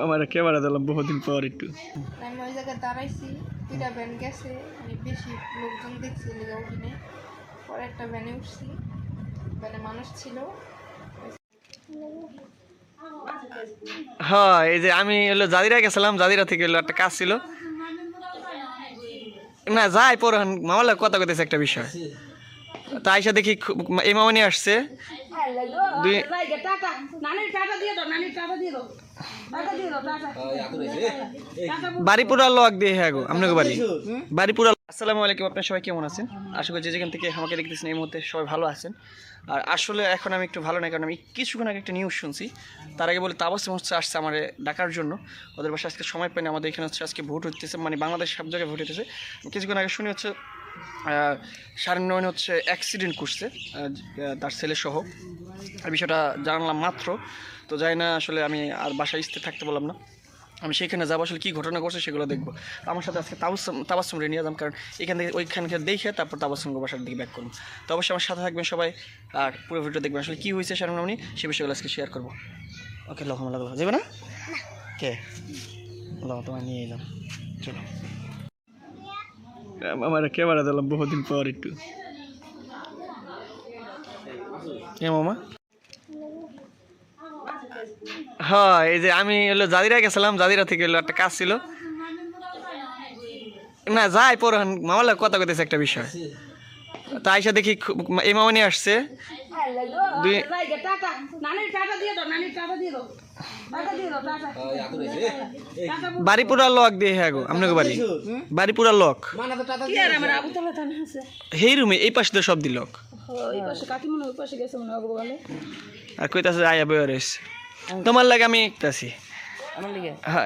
আমার ক্যামেরা দিলাম বহুদিন পর একটু। আমি ওই জায়গায় দাঁড়াইছি, দুইটা ভ্যান গেছে, আমি বেশি লোকজন দেখছি লেগে উঠিনি। পরে একটা ভ্যানে উঠছি, ভ্যানে মানুষ ছিল। হ্যাঁ, এই যে আমি হলো জাজিরা গেছিলাম, জাজিরা থেকে হলো একটা কাজ ছিল না, যাই পরে মামার লাগে কথা কইতেছে একটা বিষয়। তা আইসা দেখি এই মামা নিয়ে আসছে বাড়ি পুরা লক দিয়ে। হ্যাঁ গো, আপনাকে বাড়ি পুরা। আসসালামু আলাইকুম, আপনার সবাই কেমন আছেন? আশা করি যেখান থেকে আমাকে দেখতেছেন এই মুহূর্তে সবাই ভালো আছেন। আর আসলে এখন আমি একটু ভালো নাই, কারণ আমি কিছুক্ষণ আগে একটা নিউজ শুনছি। তার আগে বলে তাবাসসুম হচ্ছে আসছে আমার ডাকার জন্য। ওদের বাসায় আজকে সময় পাইনি, আমাদের এখানে হচ্ছে আজকে ভোট হইতেছে, মানে বাংলাদেশ সব জায়গায় ভোট হইতেছে। কিছুক্ষণ আগে শুনি হচ্ছে 9:30 হচ্ছে অ্যাক্সিডেন্ট করছে তার ছেলে সহ। এই বিষয়টা জানলাম মাত্র, তো যাই না আসলে আমি আর বাসায় স্থির থাকতে বললাম না, আমি সেখানে যাবো, আসলে কী ঘটনা ঘটছে সেগুলো দেখবো। আমার সাথে আজকে তাবাসসুম নিয়ে যাম, কারণ এখান থেকে ওইখানকে দেখে তারপর তাবাসসুমকে বাসার দিকে ব্যাক করবো। তো অবশ্যই আমার সাথে থাকবেন সবাই, আর পুরো ভিডিও দেখবেন আসলে কী হয়েছে সামনাসামনি, সে বিষয়গুলো আজকে শেয়ার করবো। ওকে, লহমলা যাবে না কে তোমার নিয়ে এলাম, চলো। আমার ক্যামেরা দিলাম বহুদিন পর একটু। মামা, হ্যাঁ, এই যে আমি হলো জাজিরা গেছিলাম, জাজিরা থেকে হলো একটা কাজ ছিল না, যাই পরে মামার লাগে কথা কইতেছে একটা বিষয়। তা আইসা দেখি এই মামা নিয়ে আসছে বাড়ি পুরা লক দিয়ে। হ্যাঁ গো, আপনাকে বাড়ি পুরা লক। সেই রুমে এই পাশে তো সব দি লক। আর কইতাছে আয়া বয়ে রয়েছে তোমার লাগে, আমি আছি।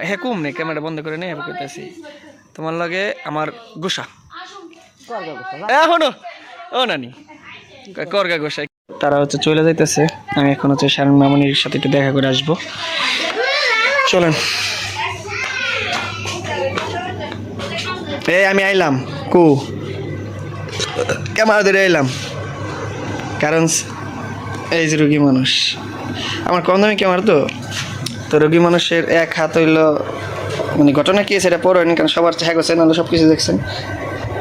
হ্যাঁ কম নেই, ক্যামেরা বন্ধ করে নেই, কইতাছি তোমার লাগে আমার গোসা এখনো। ও নানি করগা গোসাই, তারা হচ্ছে চলে যাইতেছে। আমি এখন হচ্ছে শারমিন মামনির সাথে একটু দেখা করে আসবো, চলেন। এই আমি আইলাম ক্যামেরা ধরে আইলাম, কারণ এই যে রোগী মানুষ, আমার কম দামি ক্যামেরা তো রোগী মানুষের এক হাত হইলো, মানে ঘটনা কি আছে এটা পরে, কারণ সবার হ্যাঁ করছে নাহলে সব কিছু দেখছেন।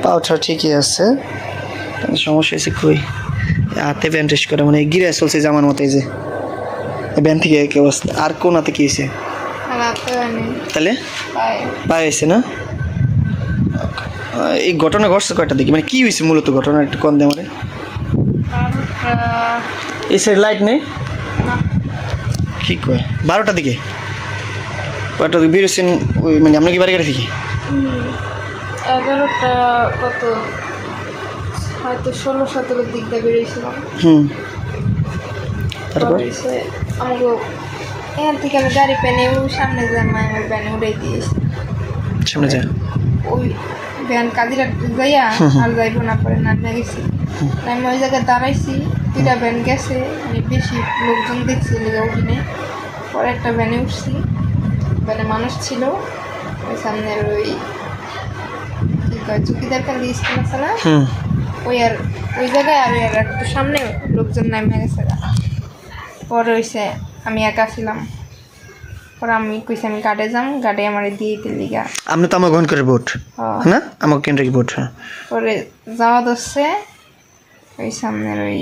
পাউটা ঠিকই আছে, সমস্যা হয়েছে কই হাতে ব্যান্ডেজ করে, মানে গিরে চলছে জামার মতো। এই যে ব্যান থেকে কি অবস্থা, আর কোন হাতে কি হয়েছে? তাহলে পায়ে হয়েছে না? এই ঘটনা ঘটছে কয়টা দিকে, মানে কি হয়েছে মূলত ঘটনা একটু কম দেয় আমার। এই সাইড লাইট নেই, কি কয় 12টার দিকে বেরোচ্ছেন ওই, মানে আপনার কি বাড়ি গাড়ি থেকে 11টা কত হয়তো 16-17 দিক দিয়ে বেরিয়েছিলাম। তারপর আমাকে এখান থেকে আমি গাড়ি পেনে সামনে যাই, আমার ভ্যানে উড়াই দিয়েছি। সামনে যায় ওই ভ্যান কাজিরা যাইয়া আর যাইবো না, পরে নামে গেছি। আমি ওই জায়গায় দাঁড়াইছি, দুইটা ভ্যান গেছে, আমি বেশি লোকজন দেখছি লেগে উঠিনি। পরে একটা ভ্যানে উঠছি, ভ্যানে মানুষ ছিল। ওই সামনের ওই কি কয় চুকিদার কান্দি স্কুল আছে না, ওই জায়গায় আর একটু সামনে লোকজন নামে গেছে। পরে হয়েছে আমি একা ছিলাম, পরে আমি কইছি আমি গাড়ে যাম, গাড়ি আমার দিয়ে দিতে লিগা। আপনি তো আমার গ্রহণ করে ভোট না, আমাকে কেন্দ্রে কি ভোট। পরে যাওয়া দচ্ছে ওই সামনের ওই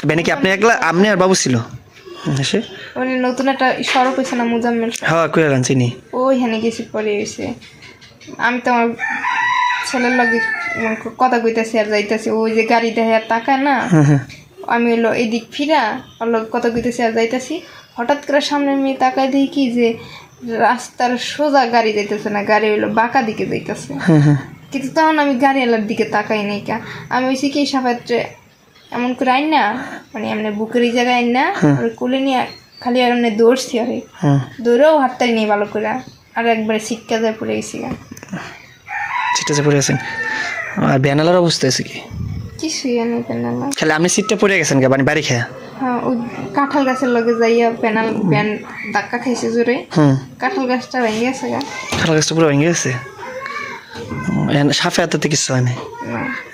বেনে কি আপনি একলা, আপনি আর বাবু ছিল? মানে নতুন একটা সড়ক হয়েছে না, মুজাম্মেল, হ্যাঁ কইরা গান চিনি, ওইখানে গেছি। পরে হয়েছে আমি তো আমার ছেলের লগে কথা কইতেছি আর যাইতেছি, ওই যে গাড়ি দেখে আর তাকায় না, আমি হলো এদিক ফিরা ওর লগে কথা কইতেছি আর যাইতেছি। হঠাৎ করে সামনে আমি তাকায় দেখি কি যে রাস্তার সোজা গাড়ি যাইতেছে না, গাড়ি হইলো বাঁকা দিকে যাইতেছে। কিন্তু তখন আমি গাড়িওয়ালার দিকে তাকাই নাই, কা আমি হয়েছি কি সাফাত্রে এমন করে আইন না, মানে এমনি বুকের এই জায়গায় আইন না, কোলে নিয়ে খালি আর এমনি দৌড়ছি, আর দৌড়েও হাতটাই নিয়ে ভালো করে, আর একবারে শিক্ষা যায় পড়ে গেছি। সিটটা পড়ে গেছেন, আর ব্যানালার অবস্থা আছে কি? কিছুই নেই প্যানালা, খালি আপনি সিটটা পড়ে গেছেন কে, মানে বাড়ি খেয়া? হ্যাঁ, ওই কাঁঠাল গাছের লগে যাইয়া প্যানাল ব্যান ধাক্কা খাইছে জোরে, কাঁঠাল গাছটা ভেঙে গেছে। কাঁঠাল গাছটা পুরো ভেঙে গেছে? সাফে হাতে কিছু হয় না?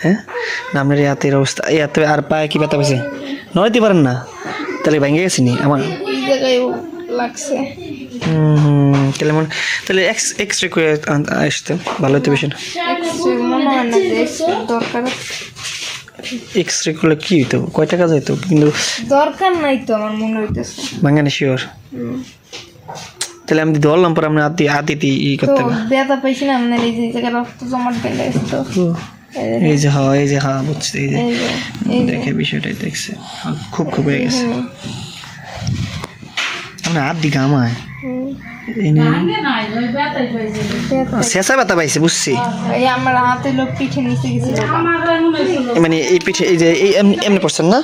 হ্যাঁ না, আপনার এই হাতের অবস্থা, এই হাতে আর পায়ে কি ব্যথা পেয়েছে? নড়াইতে পারেন না? তাহলে ভেঙে গেছে নি আমার এই জায়গায় লাগছে। তাহলে এক্স রে করে আসতে ভালো হতো বেশি না। মনে হয় না যে দরকার এক্স রে করলে কি হইতো, কয় টাকা যাইতো, কিন্তু দরকার নাই তো আমার মনে হইতেছে। ভাঙানি শিওর। তাহলে আমি ধরলাম পর আমরা আদিতি ই তো করতে হবে। ব্যথা পাইছি না আপনার এই যে জায়গায় রক্ত জমাট বেঁধে গেছে তো এই যে হ্যাঁ বুঝছি, এই যে দেখে বিষয়টাই দেখছে খুব খুব হয়ে গেছে। আমরা আদি গামায় শেষা ব্যথা পাইছে বুঝছি। এই আমার হাতে লোক পিঠে নিচে গেছিল মানে এই পিঠে এই যে এই এমনি পড়ছেন না,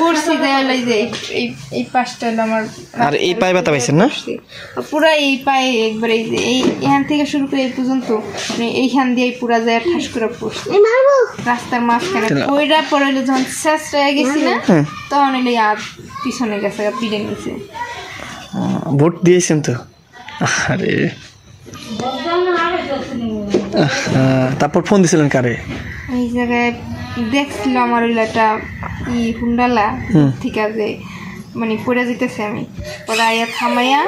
পড়ছি দেয়ালে যে এই পাশটা হলো আমার। আর এই পায়ে ব্যথা পাইছেন না পুরা এই পায়ে একবার এই যে এখান থেকে শুরু করে এই পর্যন্ত মানে এইখান দিয়ে পুরা যায় ঠাস করে পড়ছে রাস্তার মাঝখানে। ওইটা পরে হলো যখন শেষ হয়ে গেছি না তখন হলো আর পিছনে গেছে পিঠে নিচে। ভোট দিয়েছেন তো? আরে তারপর ফোন দিছিলেন কারে? এই জায়গায় দেখছিল আমার ওই একটা হুন্ডালা ঠিক আছে মানে পড়ে যেতেছে, আমি পরে আয়া থামাইয়া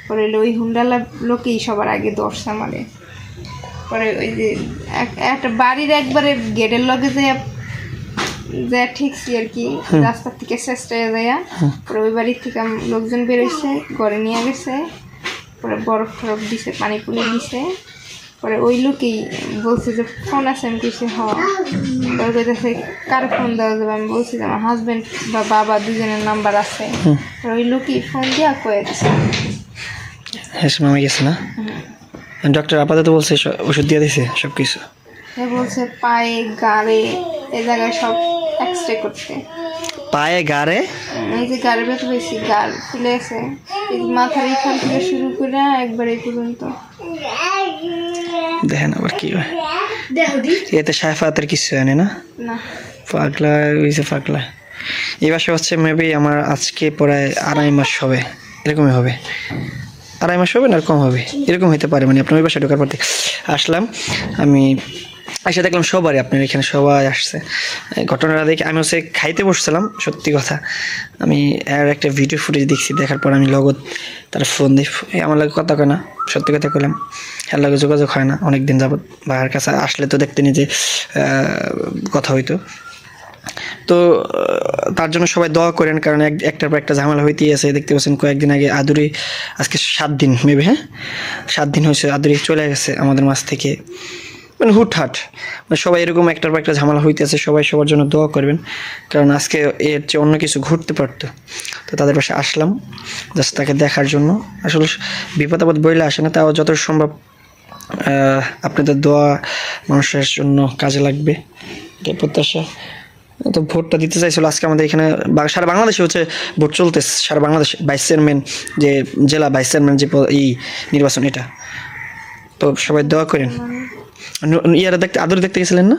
পরে ওই হুন্ডালা লোকেই সবার আগে দর্শা আমারে। পরে ওই যে একটা বাড়ির একবারে গেটের লগে যা ঠিকছি আর কি, রাস্তার থেকে চেষ্টা যাইয়া পরে ওই বাড়ির থেকে লোকজন বেরোইছে, ঘরে নিয়ে গেছে, পরে বরফ টরফ দিছে, পানি পুনি দিছে। পরে ওই লোকেই বলছে যে ফোন আছে, আমি কিছু পরে কইতেছে কার ফোন দেওয়া যাবে, আমি বলছি যে আমার হাজব্যান্ড বা বাবা দুজনের নাম্বার আছে। ওই লোকই ফোন দিয়া কয়ে দিছে হ্যাঁ মামা গেছে না, ডক্টর আপাতত বলছে ওষুধ দিয়ে দিছে সব কিছু। সে বলছে পায়ে গাড়ে এ জায়গায় সব এক্সরে করতে। পায়ে গাড়ে এই যে গাড়ি ব্যথা পেয়েছি, গাড় ফুলে আছে এই মাথার এইখান থেকে শুরু করে একবার এই পর্যন্ত। দেখেন আবার কি হয়, এতে সাইফাতের কিছু জানে না, না পাগলা হয়েছে পাগলা। এই বাসা হচ্ছে মেবি আমার আজকে প্রায় 2.5 মাস হবে, এরকমই হবে, 2.5 মাস হবে না কম হবে, এরকম হতে পারে। মানে আপনার ওই বাসায় ঢোকার পর থেকে আসলাম, আমি এসে দেখলাম সবারই আপনার এখানে সবাই আসছে। ঘটনাটা দেখে আমি হচ্ছে খাইতে বসছিলাম, সত্যি কথা আমি আর একটা ভিডিও ফুটেজ দেখছি, দেখার পর আমি লগত তার ফোন দিই, আমার লাগে কথা কয় না, সত্যি কথা কইলাম, এর লাগে যোগাযোগ হয় না অনেক দিন যাবত। ভাইয়ের কাছে আসলে তো দেখতে নি যে কথা হইতো। তো তার জন্য সবাই দোয়া করেন, কারণ একটার পর একটা ঝামেলা হইতেই আছে। দেখতে পাচ্ছেন কয়েকদিন আগে আদুরি, আজকে 7 দিন মেবি, হ্যাঁ 7 দিন হয়েছে আদুরি চলে গেছে আমাদের মাঝ থেকে, মানে হুটহাট। মানে সবাই এরকম একটার পর একটা ঝামেলা হইতে আছে, সবাই সবার জন্য দোয়া করবেন, কারণ আজকে এর চেয়ে অন্য কিছু ঘটতে পারতো। তো তাদের পাশে আসলাম জাস্ট তাকে দেখার জন্য। আসলে বিপদ আপদ বইলে আসে না, তাও যত সম্ভব আপনাদের দোয়া মানুষের জন্য কাজে লাগবে, এটাই প্রত্যাশা। তো ভোটটা দিতে চাইছিল আজকে আমাদের এখানে, সারা বাংলাদেশে হচ্ছে ভোট চলতেছে, সারা বাংলাদেশ ভাইস চেয়ারম্যান, যে জেলা ভাইস চেয়ারম্যান যে এই নির্বাচন, এটা তো সবাই দোয়া করেন। ইয়ারা দেখতে আদর দেখতে গেছিলেন না?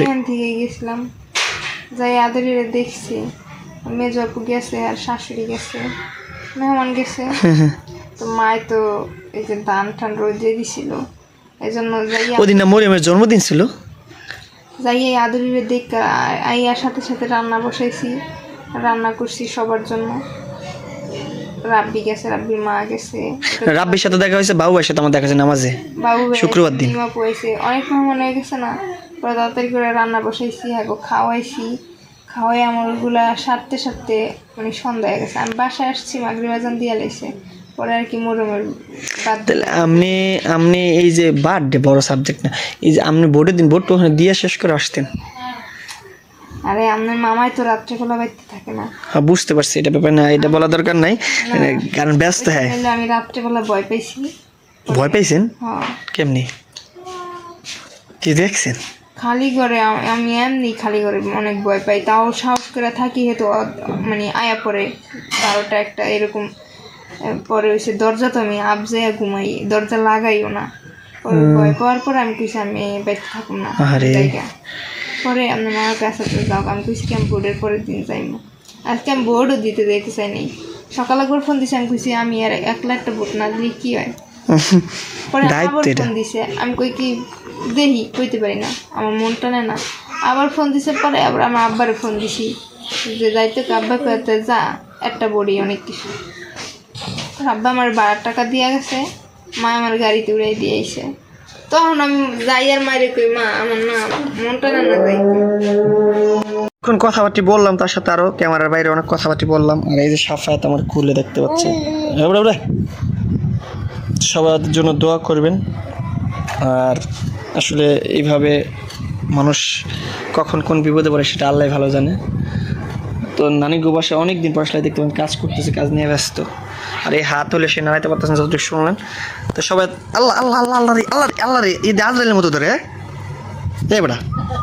এখান থেকে গেছিলাম, যাই আদরিরে দেখছি, মেজো আপু গেছে আর শাশুড়ি গেছে, মেহমান গেছে। তো মায় তো এই যে ধান টান রোদে দিছিল, এই জন্য ওদিন না মরিয়মের জন্মদিন ছিল, যাই এই আদরিরে দেখ আইয়ার সাথে সাথে রান্না বসাইছি, রান্না করছি সবার জন্য। রাব্বি গেছে, রাব্বির মা গেছে, রাব্বির সাথে দেখা হয়েছে, বাবু ভাইয়ের সাথে আমার দেখা হয়েছে নামাজে, বাবু শুক্রবার দিন হয়েছে। অনেক মেহমান হয়ে গেছে না, পরে তাড়াতাড়ি করে রান্না বসাইছি, হ্যাঁ খাওয়াইছি, খাওয়াই আমার ওগুলা সারতে সারতে মানে সন্ধ্যা হয়ে গেছে। আমি বাসায় আসছি মাগরিব আজান দিয়ে লাইছে, পরে আর কি মোরমের বাদ। আপনি এই যে বার্থডে বড় সাবজেক্ট না, এই যে আপনি বোর্ডের দিন বোর্ড ওখানে দিয়ে শেষ করে আসতেন। আরে আপনার মামাই তো রাত্রেবেলা বাইতে থাকে না। হ্যাঁ বুঝতে পারছি, এটা ব্যাপার না, এটা বলা দরকার নাই, কারণ ব্যস্ত। হ্যাঁ আমি রাত্রেবেলা ভয় পাইছি। ভয় পাইছেন? হ্যাঁ। কেমনি কি দেখছেন? খালি ঘরে আমি এমনি খালি ঘরে অনেক ভয় পাই, তাও সাহস করে থাকি, হেতু মানে আয়া পরে 12টা 1টা এরকম। পরে হয়েছে দরজা তো আমি আবজে ঘুমাই, দরজা লাগাইও না। পরে ভয় পাওয়ার পর আমি কইছি আমি বাইতে থাকুম না জায়গা। পরে আপনার মামার কাছে তো যাও, আমি কইছি কি আমি বোর্ডের পরের দিন যাইব, আজকে আমি বোর্ডও দিতে যাইতে চাই নাই। সকালে একবার ফোন দিছে, আমি কইছি আমি আর একলা একটা ভোট না দিলে কি হয়। পরে আবার ফোন দিছে, আমি কই কি দেখি কইতে পারি না, আমার মনটা নেয় না। আবার ফোন দিছে, পরে আবার আমার আব্বারে ফোন দিছি, যে যাইতে আব্বা করতে যা একটা বড়ি অনেক কিছু। আব্বা আমার 12 টাকা দিয়ে গেছে, মা আমার গাড়িতে উড়াই দিয়ে আইছে। তখন আমি যাই আর মারে কই মা আমার না মনটা না যাই। এখন কথাবার্তি বললাম তার সাথে, আরো ক্যামেরার বাইরে অনেক কথাবার্তি বললাম। আর এই যে সাফায়াত আমার খুলে দেখতে পাচ্ছি। সবার জন্য দোয়া করবেন। আর আসলে এইভাবে মানুষ কখন কোন বিপদে পড়ে সেটা আল্লাহ ভালো জানে। তো নানি গোবাসে অনেক দিন পড়াশোনায় দেখতে পাবেন কাজ করতেছে, কাজ নিয়ে ব্যস্ত। আর এই হাত হলে সে নাড়াইতে পারতেছেন যতটুকু শুনলেন। তো সবাই আল্লাহ আল্লাহ আল্লাহ আল্লাহ রে আল্লাহ রে আল্লাহ রে এই আজরাইলের মতো ধরে এই বেটা।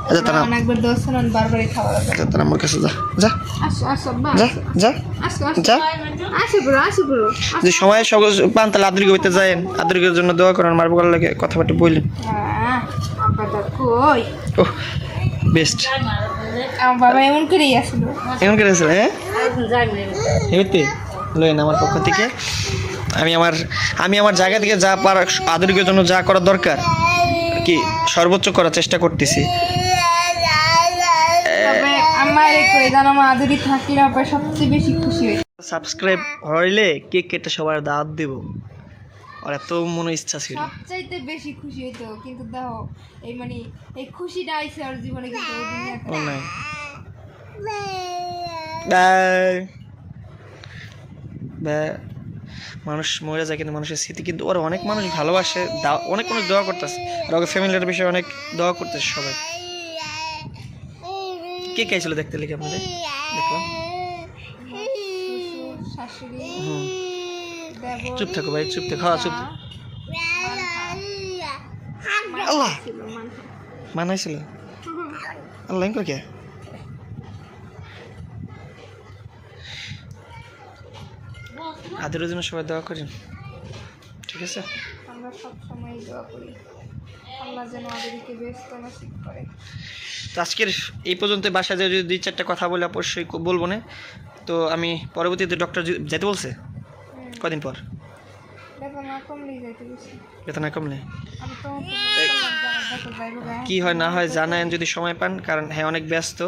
আচ্ছা তারা একবার দোস্ত বারবারই খাওয়া আচ্ছা তারা আমার কাছে যা যা আসো আসো আব্বা যা যা আসো আসো যা। আসো ব্রো আসো ব্রো। যে সময় সকল পান তাহলে আদরিকে হইতে যায়, আদরিকের জন্য দোয়া করেন। মারবো করার লাগে কথাবার্তা বললেন। আব্বাটা কই? ওহ বেস্ট। আমার বাবা এমন করেই আসলো। এমন করে আসলে হ্যাঁ এমনিতে লইন আমার পক্ষ থেকে আমি আমার জায়গা থেকে যা পার আদরিকের জন্য যা করার দরকার কি সর্বোচ্চ করার চেষ্টা করতেছি। তবে আমার কই জানো মা আদরি থাকলে আব্বা সবচেয়ে বেশি খুশি হয়। সাবস্ক্রাইব হইলে কেক কেটে সবার দাওয়াত দেব, আর এত মনে ইচ্ছা ছিল। সবচাইতে বেশি খুশি হইতো, কিন্তু দেখো এই মানে এই খুশিটা আইছে আর জীবনে কিন্তু ওই দুনিয়াতে ও নাই বাই বাই। মানুষ মরে যায় কিন্তু মানুষের স্মৃতি কিন্তু ওরা অনেক মানুষ ভালোবাসে, অনেক মানুষ দোয়া করতেছে। আর ওকে ফ্যামিলির বিষয়ে অনেক দোয়া করতেছে সবাই। কে কে ছিল দেখতে লিখে আপনাদের দেখলাম। শ্বশুর, শাশুড়ি, দেবর, চুপ থাকো ভাই, চুপ থাকো। হ্যাঁ চুপ থাকো। আল্লাহ ছিল মান। মানাইছিল আল্লাহ ইনকো কে আদরের জন্য সবাই দোয়া করেন, ঠিক আছে? আমরা সব সময় দোয়া করি আল্লাহ যেন আমাদেরকে ব্যস্ত নসিব করে। তো আজকের এই পর্যন্ত। বাসায় যদি 2-4টা কথা বলে অবশ্যই বলবো না। তো আমি পরবর্তীতে ডক্টর যেতে বলছে কদিন পর বেতন না কমলেই যাইতে বেশি। বেতন না কমলে আমি তো যাইবো গায়ে। কি হয় না হয় জানায়েন যদি সময় পান, কারণ হ্যাঁ অনেক ব্যস্ত।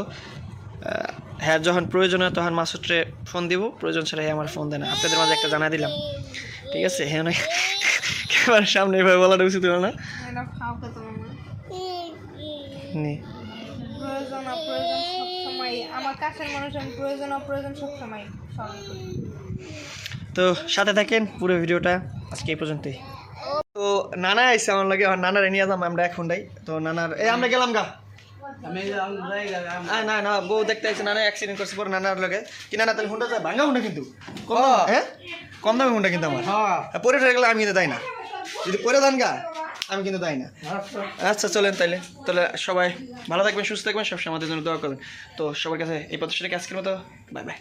হ্যাঁ যখন প্রয়োজন হয় তখন মাসুদরে ফোন দিব, প্রয়োজন ছাড়া হ্যাঁ আমার ফোন দেয় না। আপনাদের মাঝে একটা জানা দিলাম, ঠিক আছে? হ্যাঁ অনেক ক্যামেরার সামনে এভাবে বলাটা উচিত হলো না। এটা খাও কে তোমার মা? নি প্রয়োজন অপ্রয়োজন সব সময় আমার কাছের মানুষ, আমি প্রয়োজন অপ্রয়োজন সব সময় স্মরণ করি। তো সাথে থাকেন পুরো ভিডিওটা আজকে এই পর্যন্তই। তো নানা আইসে আমার লাগে, আমার নানারে নিয়ে যাম আমরা এখন। তো নানার এই আমরা গেলাম গা না না বউ দেখতে আইসে, নানা অ্যাক্সিডেন্ট করছে পরে নানার লগে। কি নানা তাহলে হুন্ডা যায় ভাঙা হুন্ডা কিন্তু হ্যাঁ কম দামি হুন্ডা কিন্তু আমার পরে গেলে আমি কিন্তু তাই না, যদি পরে দেন গা আমি কিন্তু তাই না। আচ্ছা চলেন তাহলে সবাই ভালো থাকবেন, সুস্থ থাকবেন, সবসময় আমাদের জন্য দোয়া করবেন। তো সবার কাছে এই প্রতিষ্ঠানকে আজকের মতো বাই বাই।